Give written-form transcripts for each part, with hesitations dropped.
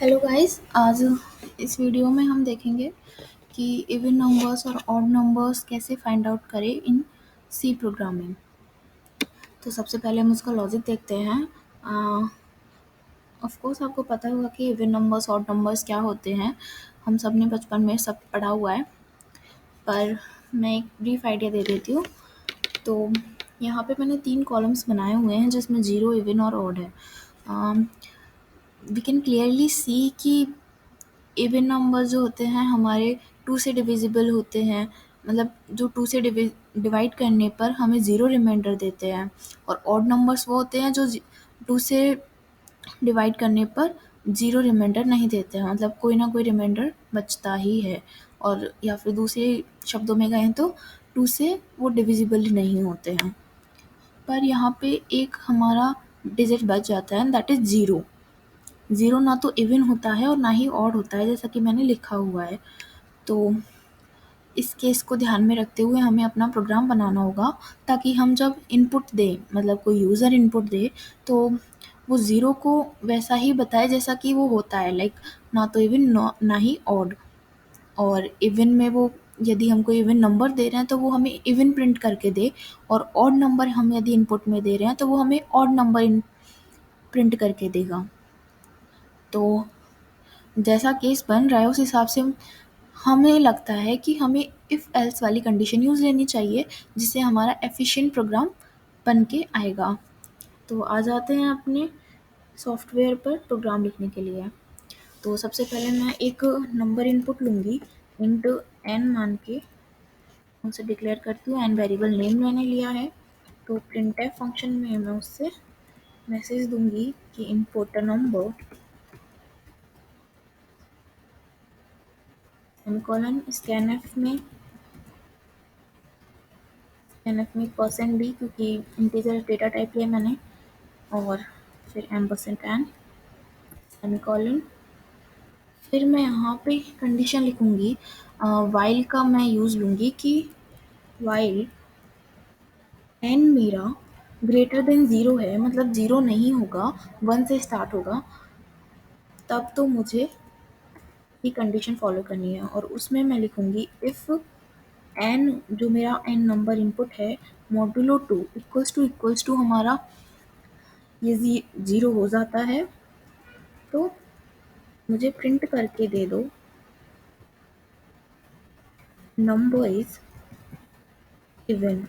Hello guys. आज इस video में हम देखेंगे कि इवन नंबर्स और ऑड नंबर्स कैसे फाइंड आउट करें इन सी प्रोग्रामिंग। तो सबसे पहले हम उसका लॉजिक देखते हैं। ऑफ कोर्स आपको पता होगा कि इवन नंबर्स ऑड नंबर्स क्या होते हैं। हम सब ने बचपन में सब पढ़ा हुआ है, पर मैं एक ब्रीफ आइडिया दे देती हूँ। तो यहाँ पे मैंने 3 कॉलम्स बनाए हुए हैं जिसमें जीरो, इवन और ऑड है। वी कैन क्लियरली सी कि इवन नंबर जो होते हैं हमारे 2 से डिविजिबल होते हैं, मतलब जो 2 से डिवाइड करने पर हमें ज़ीरो रिमाइंडर देते हैं। और ऑड नंबर्स वो होते हैं जो 2 से डिवाइड करने पर ज़ीरो रिमाइंडर नहीं देते हैं, मतलब कोई ना कोई रिमाइंडर बचता ही है। और या फिर दूसरे शब्दों में कहें तो 2 से वो डिविजिबल नहीं होते हैं। पर यहाँ पे एक हमारा डिजिट बच जाता है, दैट इज़ ज़ीरो। ज़ीरो ना तो इवन होता है और ना ही ऑड होता है, जैसा कि मैंने लिखा हुआ है। तो इस केस को ध्यान में रखते हुए हमें अपना प्रोग्राम बनाना होगा, ताकि हम जब इनपुट दें, मतलब कोई यूज़र इनपुट दे, तो वो ज़ीरो को वैसा ही बताए जैसा कि वो होता है, लाइक ना तो इवन ना ही ऑड। और इवन में वो, यदि हम कोई इवन नंबर दे रहे हैं तो वो हमें इवन प्रिंट करके दे, और ऑड नंबर हम यदि इनपुट में दे रहे हैं तो वो हमें ऑड नंबर प्रिंट करके देगा। तो जैसा केस बन रहा है उस हिसाब से हमें लगता है कि हमें इफ़ एल्स वाली कंडीशन यूज़ लेनी चाहिए, जिससे हमारा एफिशिएंट प्रोग्राम बन के आएगा। तो आ जाते हैं अपने सॉफ्टवेयर पर प्रोग्राम लिखने के लिए। तो सबसे पहले मैं एक नंबर इनपुट लूँगी, इंट एन मान के उसे डिक्लेयर करती हूँ। एन वेरिएबल नेम मैंने लिया है। तो प्रिंटफ फंक्शन में मैं उससे मैसेज दूंगी कि इनपुट नंबर सेमीकोलन। स्कैनफ में परसेंट डी, क्योंकि इंटीजर डेटा टाइप लिया मैंने, और फिर एम्परसेंड एन सेमीकोलन। फिर मैं यहाँ पे कंडीशन लिखूँगी, वाइल का मैं यूज़ लूँगी कि वाइल एन मेरा ग्रेटर देन ज़ीरो है, मतलब ज़ीरो नहीं होगा, 1 से स्टार्ट होगा, तब तो मुझे ये कंडीशन फॉलो करनी है। और उसमें मैं लिखूँगी इफ़ एन, जो मेरा एन नंबर इनपुट है, मॉडुलो 2 इक्वल्स टू हमारा ये ज़ीरो हो जाता है, तो मुझे प्रिंट करके दे दो नंबर इज इवन।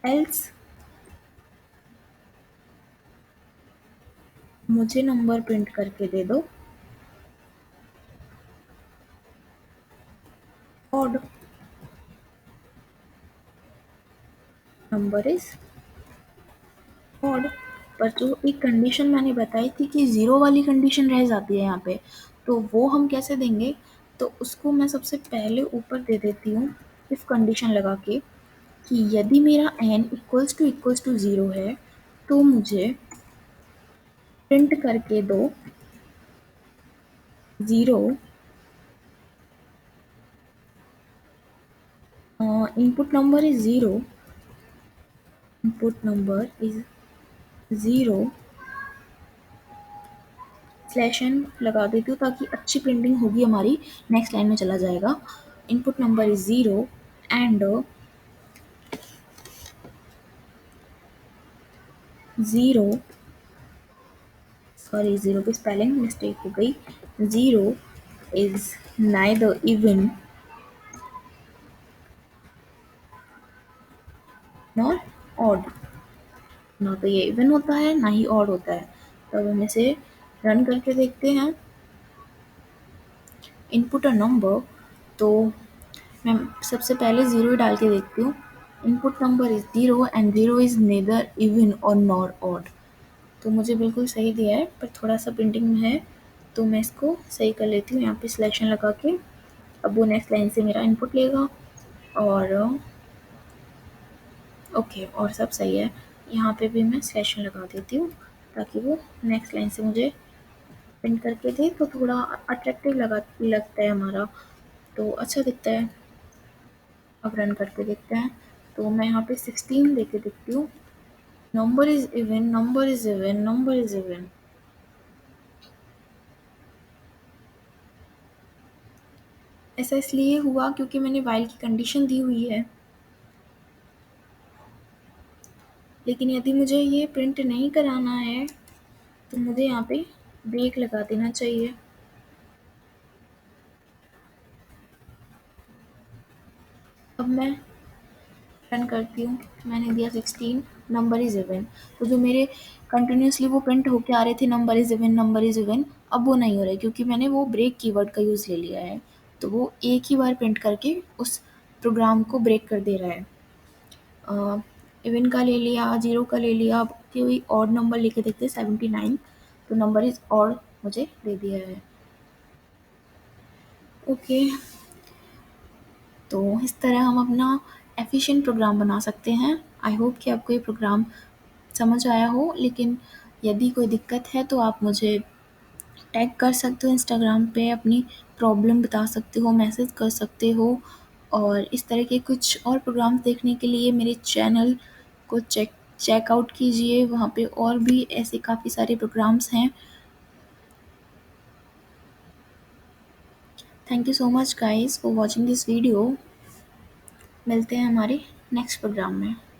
एल्स मुझे नंबर प्रिंट करके दे दो ऑड। Number is odd. पर जो एक कंडीशन मैंने बताई थी कि ज़ीरो वाली कंडीशन रह जाती है यहाँ पे, तो वो हम कैसे देंगे? तो उसको मैं सबसे पहले ऊपर दे देती हूँ इफ़ कंडीशन लगा के, कि यदि मेरा n इक्वल्स टू ज़ीरो है तो मुझे प्रिंट करके दो zero, input number is zero, input number is zero slash n लगा देती हूँ, ताकि अच्छी प्रिंटिंग होगी हमारी, नेक्स्ट लाइन में चला जाएगा। Input number is zero and zero, sorry zero की स्पेलिंग मिस्टेक हो गई, zero is neither even not odd. ना तो ये इवन होता है ना ही ऑड होता है। तब हम इसे रन करके देखते हैं। इनपुट अ नंबर, तो मैं सबसे पहले ज़ीरो ही डाल के देखती हूँ। Input number is zero and zero is neither even और नॉर ऑड। तो मुझे बिल्कुल सही दिया है, पर थोड़ा सा प्रिंटिंग में है, तो मैं इसको सही कर लेती हूँ यहाँ पे सिलेक्शन लगा के। अब वो नेक्स्ट लाइन से मेरा इनपुट लेगा, और ओके, और सब सही है। यहाँ पे भी मैं सिलेक्शन लगा देती हूँ, ताकि वो नेक्स्ट लाइन से मुझे प्रिंट करके दे, तो थोड़ा अट्रैक्टिव लगता है हमारा, तो अच्छा दिखता है। अब रन करके देखते हैं। तो मैं यहाँ पे 16 देके देखती हूँ। Number is even, number is even, number is even. ऐसा इसलिए हुआ क्योंकि मैंने व्हाइल की कंडीशन दी हुई है, लेकिन यदि मुझे ये प्रिंट नहीं कराना है तो मुझे यहाँ पे ब्रेक लगा देना चाहिए। अब मैं रन करती हूँ, मैंने दिया 16, नंबर इज़ इवन। तो जो मेरे कंटिन्यूसली वो प्रिंट होके आ रहे थे number is even, number is even, अब वो नहीं हो रहे क्योंकि मैंने वो ब्रेक कीवर्ड का यूज़ ले लिया है। तो वो एक ही बार प्रिंट करके उस प्रोग्राम को ब्रेक कर दे रहा है। इवन का ले लिया, जीरो का ले लिया, अब कोई और नंबर लेके देखते हैं 79, तो नंबर इज़ और मुझे दे दिया है। ओके, तो इस तरह हम अपना एफिशिएंट प्रोग्राम बना सकते हैं। आई होप कि आपको ये प्रोग्राम समझ आया हो, लेकिन यदि कोई दिक्कत है तो आप मुझे टैग कर सकते हो इंस्टाग्राम पे, अपनी प्रॉब्लम बता सकते हो, मैसेज कर सकते हो। और इस तरह के कुछ और प्रोग्राम्स देखने के लिए मेरे चैनल को चेकआउट कीजिए, वहाँ पे और भी ऐसे काफ़ी सारे प्रोग्राम्स हैं। Thank you so much guys for watching this video. मिलते हैं हमारे नेक्स्ट प्रोग्राम में।